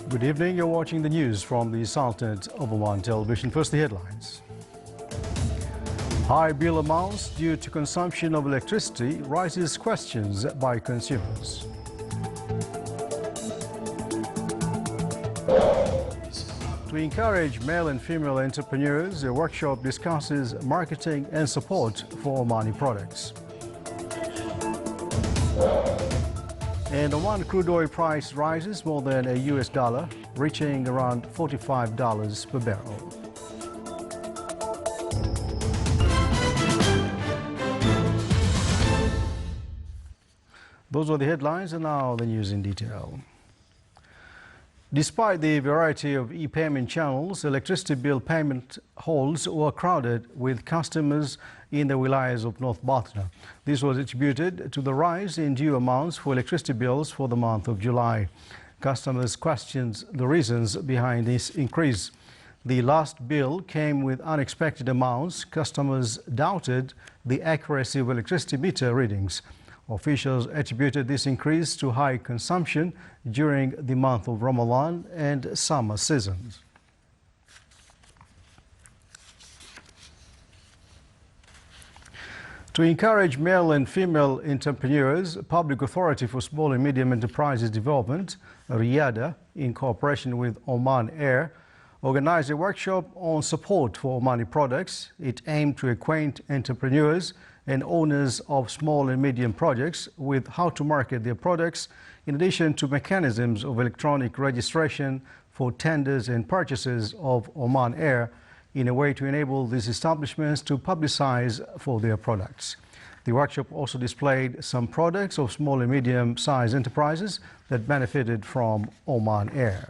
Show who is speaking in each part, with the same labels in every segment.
Speaker 1: Good evening. You're watching the news from the Sultanate of Oman Television. First, the headlines. High bill amounts due to consumption of electricity raises questions by consumers. To encourage male and female entrepreneurs, a workshop discusses marketing and support for Omani products. And Oman crude oil price rises more than a US dollar, reaching around $45 per barrel. Those were the headlines, and now the news in detail. Despite the variety of e-payment channels, electricity bill payment halls were crowded with customers in the wilayas of North Batna. This was attributed to the rise in due amounts for electricity bills for the month of July. Customers questioned the reasons behind this increase. The last bill came with unexpected amounts. Customers doubted the accuracy of electricity meter readings. Officials attributed this increase to high consumption during the month of Ramadan and summer seasons. To encourage male and female entrepreneurs, Public Authority for Small and Medium Enterprises Development, RIADA, in cooperation with Oman Air, organized a workshop on support for Omani products. It aimed to acquaint entrepreneurs and owners of small and medium projects with how to market their products, in addition to mechanisms of electronic registration for tenders and purchases of Oman Air, in a way to enable these establishments to publicize for their products. The workshop also displayed some products of small and medium-sized enterprises that benefited from Oman Air.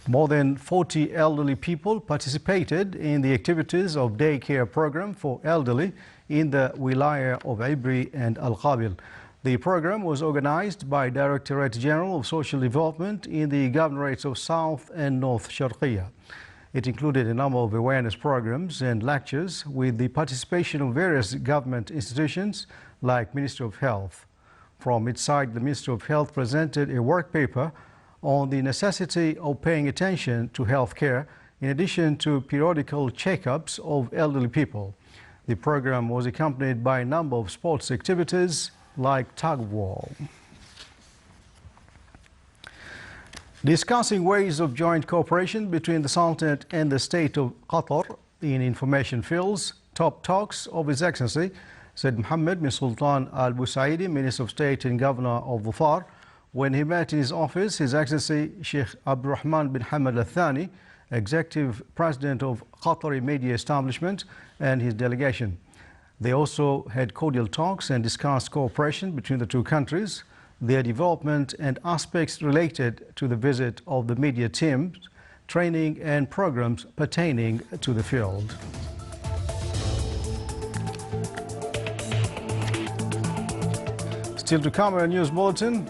Speaker 1: More than 40 elderly people participated in the activities of daycare program for elderly in the wilaya of Ibri and Al-Qabil. The program was organized by Directorate General of Social Development in the governorates of South and North Sharqiya. It included a number of awareness programs and lectures with the participation of various government institutions like Ministry of Health. From its side, the Ministry of Health presented a work paper on the necessity of paying attention to health care, in addition to periodical checkups of elderly people. The program was accompanied by a number of sports activities like tug of war. Discussing ways of joint cooperation between the Sultanate and the State of Qatar in information fields, top talks of His Excellency Said Mohammed bin Sultan Al Busaidi, Minister of State and Governor of Dhofar, when he met in his office His Excellency Sheikh Abdurrahman bin Hamad Al Thani, Executive President of Qatari Media Establishment, and his delegation. They also had cordial talks and discussed cooperation between the two countries, their development and aspects related to the visit of the media teams, training and programs pertaining to the field. Still to come in a news bulletin,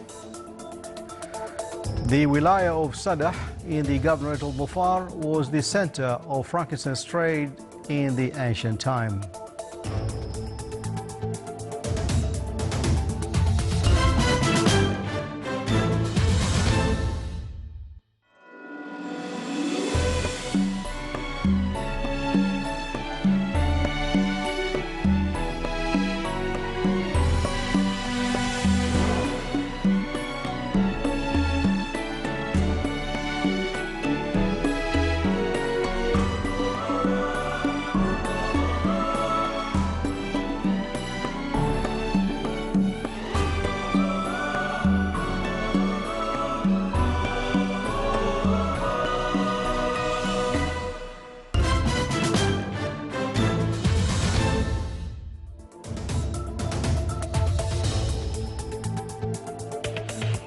Speaker 1: the wilaya of Sadah in the governorate of Dhofar was the center of frankincense trade in the ancient time.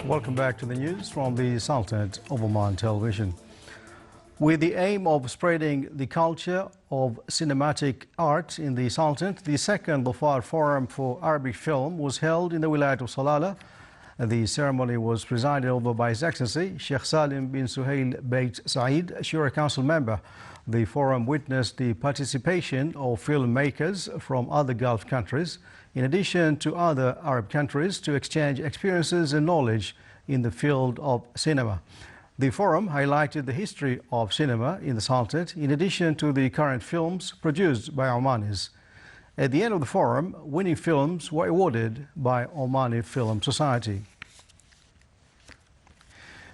Speaker 1: Welcome back to the news from the Sultanate of Oman Television. With the aim of spreading the culture of cinematic art in the Sultanate, the second Dhofar Forum for Arabic Film was held in the Wilayat of Salalah. The ceremony was presided over by His Excellency Sheikh Salim bin Suhail Beit Saeed, Shura Council member. The forum witnessed the participation of filmmakers from other Gulf countries, in addition to other Arab countries, to exchange experiences and knowledge in the field of cinema. The forum highlighted the history of cinema in the Sultanate, in addition to the current films produced by Omanis. At the end of the forum, winning films were awarded by Omani Film Society.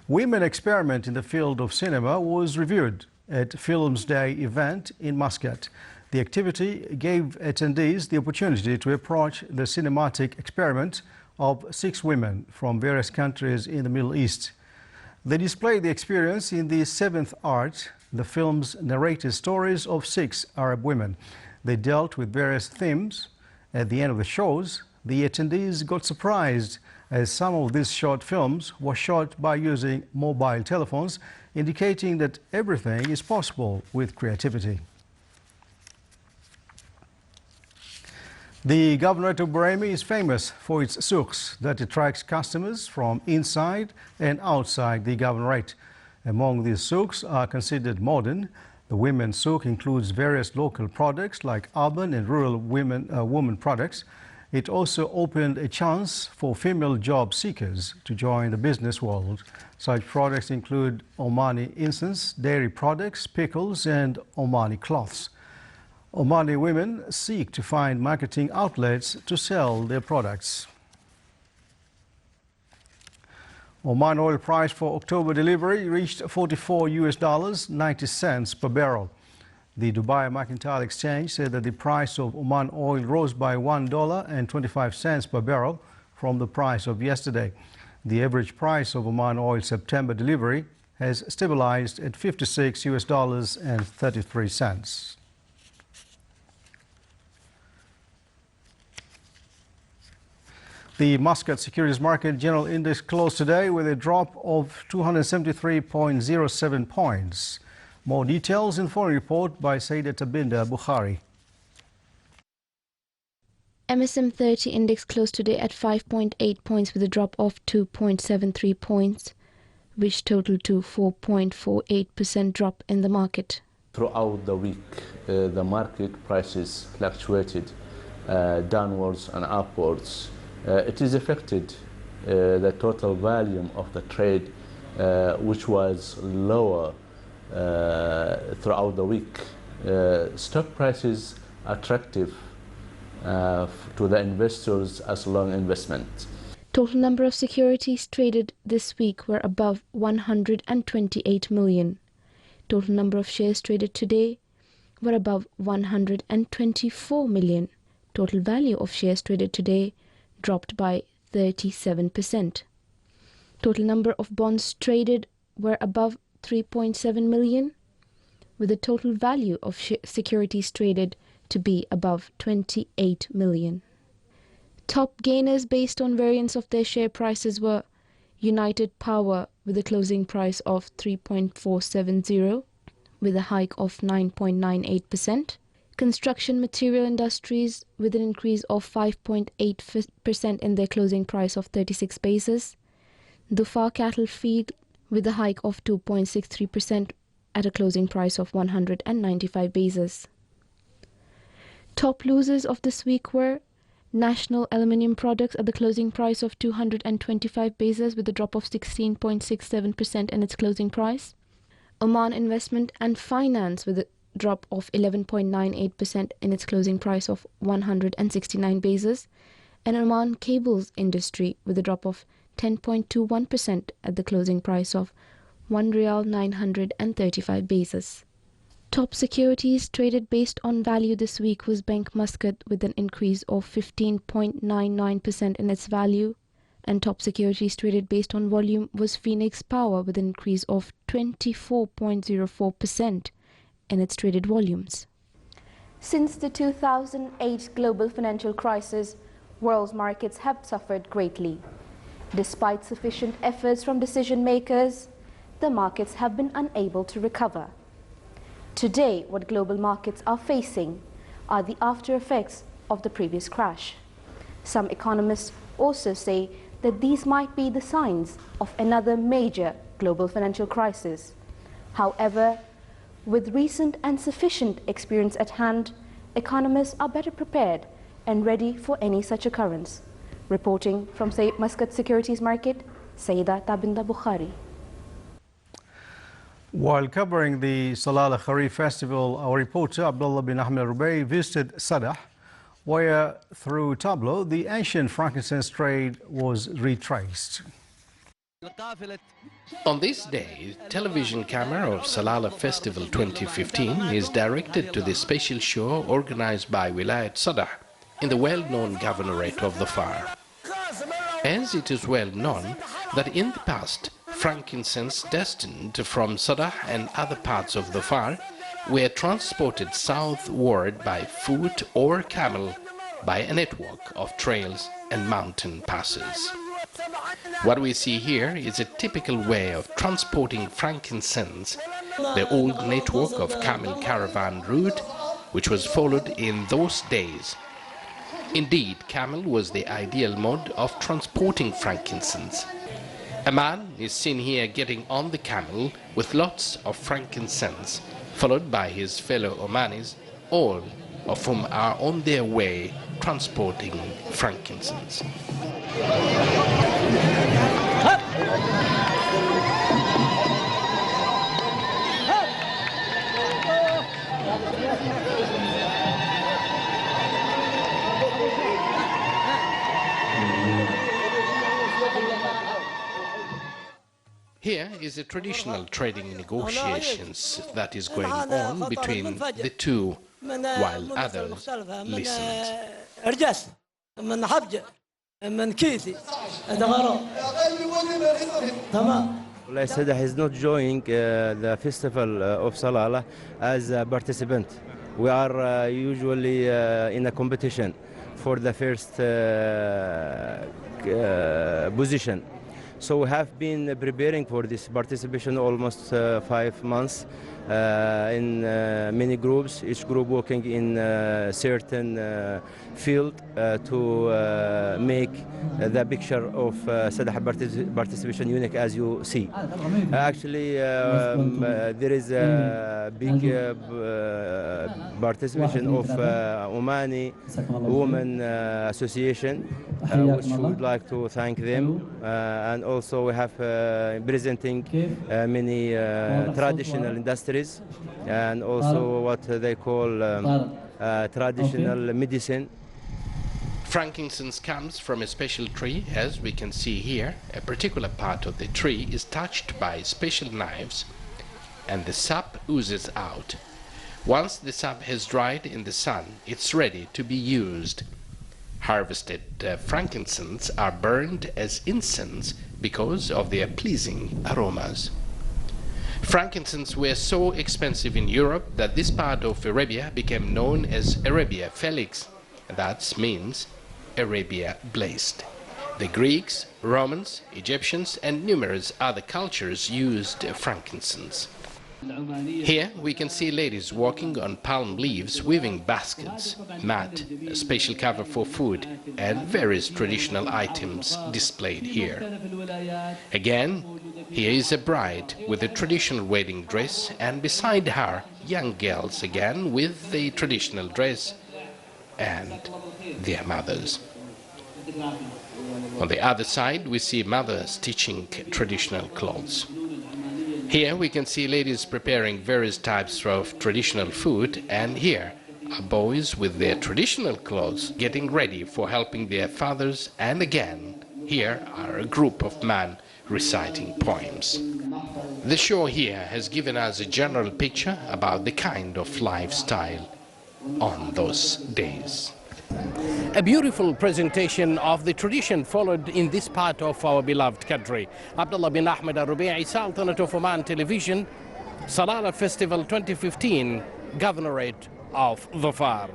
Speaker 1: Women experiment in the field of cinema was reviewed at Films Day event in Muscat. The activity gave attendees the opportunity to approach the cinematic experiment of 6 women from various countries in the Middle East. They displayed the experience in the 7th art. The films narrated stories of 6 Arab women. They dealt with various themes. At the end of the shows, the attendees got surprised as some of these short films were shot by using mobile telephones, indicating that everything is possible with creativity. The Governorate of Bahrain is famous for its souks that attracts customers from inside and outside the Governorate. Among these souks are considered modern. The women's souk includes various local products like urban and rural women products. It also opened a chance for female job seekers to join the business world. Such products include Omani incense, dairy products, pickles, and Omani cloths. Omani women seek to find marketing outlets to sell their products. Oman oil price for October delivery reached $44.90 per barrel. The Dubai Mercantile Exchange said that the price of Oman oil rose by $1.25 per barrel from the price of yesterday. The average price of Oman oil September delivery has stabilized at $56.33. The Muscat Securities Market General Index closed today with a drop of 273.07 points. More details in the following report by Saida Tabinda Bukhari.
Speaker 2: MSM 30 index closed today at 5.8 points with a drop of 2.73 points, which totaled to 4.48% drop in the market.
Speaker 3: Throughout the week, the market prices fluctuated downwards and upwards. It is affected the total volume of the trade, which was lower throughout the week. Stock prices attractive to the investors as long investment.
Speaker 2: Total number of securities traded this week were above 128 million. Total number of shares traded today were above 124 million. Total value of shares traded today dropped by 37%. Total number of bonds traded were above 3.7 million, with the total value of securities traded to be above 28 million. Top gainers based on variance of their share prices were United Power with a closing price of 3.470 with a hike of 9.98%. Construction Material Industries with an increase of 5.8% in their closing price of 36 basis. Dhofar Cattle Feed with a hike of 2.63% at a closing price of 195 basis. Top losers of this week were National Aluminium Products at the closing price of 225 basis with a drop of 16.67% in its closing price. Oman Investment and Finance with a drop of 11.98% in its closing price of 169 basis, and Oman Cables Industry with a drop of 10.21% at the closing price of 1 Riyal 935 basis. Top securities traded based on value this week was Bank Muscat with an increase of 15.99% in its value, and top securities traded based on volume was Phoenix Power with an increase of 24.04% in its traded volumes.
Speaker 4: Since the 2008 global financial crisis, world markets have suffered greatly. Despite sufficient efforts from decision makers, the markets have been unable to recover. Today, what global markets are facing are the after effects of the previous crash. Some economists also say that these might be the signs of another major global financial crisis. However, with recent and sufficient experience at hand, economists are better prepared and ready for any such occurrence. Reporting from Muscat Securities Market, Sayyida Tabinda Bukhari.
Speaker 1: While covering the Salalah Festival, our reporter Abdullah bin Ahmed Rubai visited Sadah, where through tableau the ancient frankincense trade was retraced.
Speaker 5: On this day, television camera of Salalah Festival 2015 is directed to the special show organized by Wilayat Sadah in the well-known governorate of Dhofar. As it is well known that in the past, frankincense destined from Sadah and other parts of Dhofar were transported southward by foot or camel by a network of trails and mountain passes. What we see here is a typical way of transporting frankincense, the old network of camel caravan route which was followed in those days. Indeed, camel was the ideal mode of transporting frankincense. A man is seen here getting on the camel with lots of frankincense, followed by his fellow Omanis, all of whom are on their way transporting frankincense. Here is a traditional trading negotiations that is going on between the two, while others listen.
Speaker 6: Sadah is not joining the festival of Salalah as a participant. We are usually in a competition for the first position. So we have been preparing for this participation almost 5 months in many groups, each group working in a certain field to make the picture of Sadah participation unique as you see. Actually, there is a big participation of Omani Women Association, which we would like to thank them. And also we have presenting many traditional industries and also what they call traditional medicine.
Speaker 5: Frankincense comes from a special tree, as we can see here. A particular part of the tree is touched by special knives and the sap oozes out. Once the sap has dried in the sun, it's ready to be used. Harvested frankincense are burned as incense because of their pleasing aromas. Frankincense were so expensive in Europe that this part of Arabia became known as Arabia Felix. That means Arabia blessed. The Greeks, Romans, Egyptians and numerous other cultures used frankincense. Here we can see ladies walking on palm leaves, weaving baskets, mat, a special cover for food and various traditional items displayed here. Again, here is a bride with a traditional wedding dress and beside her young girls again with the traditional dress and their mothers. On the other side we see mothers stitching traditional clothes. Here we can see ladies preparing various types of traditional food, and here are boys with their traditional clothes getting ready for helping their fathers, and again here are a group of men reciting poems. The show here has given us a general picture about the kind of lifestyle on those days. A beautiful presentation of the tradition followed in this part of our beloved country. Abdullah bin Ahmed Al-Rubai, Sultanate of Oman Television, Salalah Festival 2015, Governorate of Dhofar.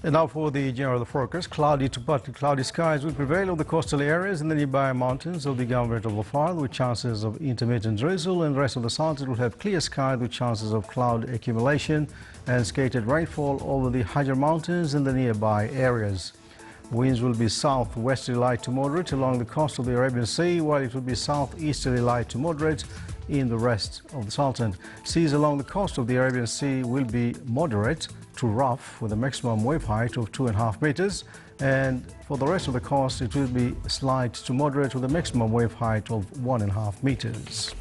Speaker 1: And now for the general forecast. Cloudy to partly cloudy skies will prevail on the coastal areas and the nearby mountains of the Governorate of Dhofar with chances of intermittent drizzle, and the rest of the south it will have clear skies with chances of cloud accumulation and scattered rainfall over the Hajar Mountains and the nearby areas. Winds will be southwesterly light to moderate along the coast of the Arabian Sea, while it will be southeasterly light to moderate in the rest of the Sultanate. Seas along the coast of the Arabian Sea will be moderate to rough with a maximum wave height of 2.5 meters, and for the rest of the coast it will be slight to moderate with a maximum wave height of 1.5 meters.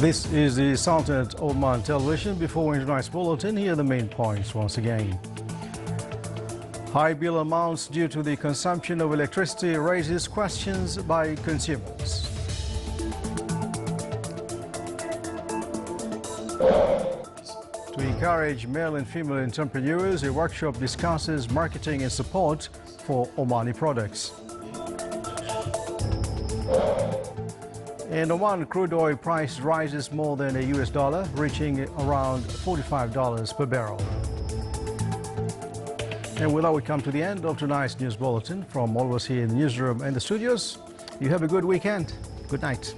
Speaker 1: This is the Sultanate Oman Television. Before we enter tonight's bulletin, here are the main points once again. High bill amounts due to the consumption of electricity raises questions by consumers. To encourage male and female entrepreneurs, a workshop discusses marketing and support for Omani products. And Oman crude oil price rises more than a US dollar, reaching around $45 per barrel. And with that, we come to the end of tonight's news bulletin. From all of us here in the newsroom and the studios, you have a good weekend. Good night.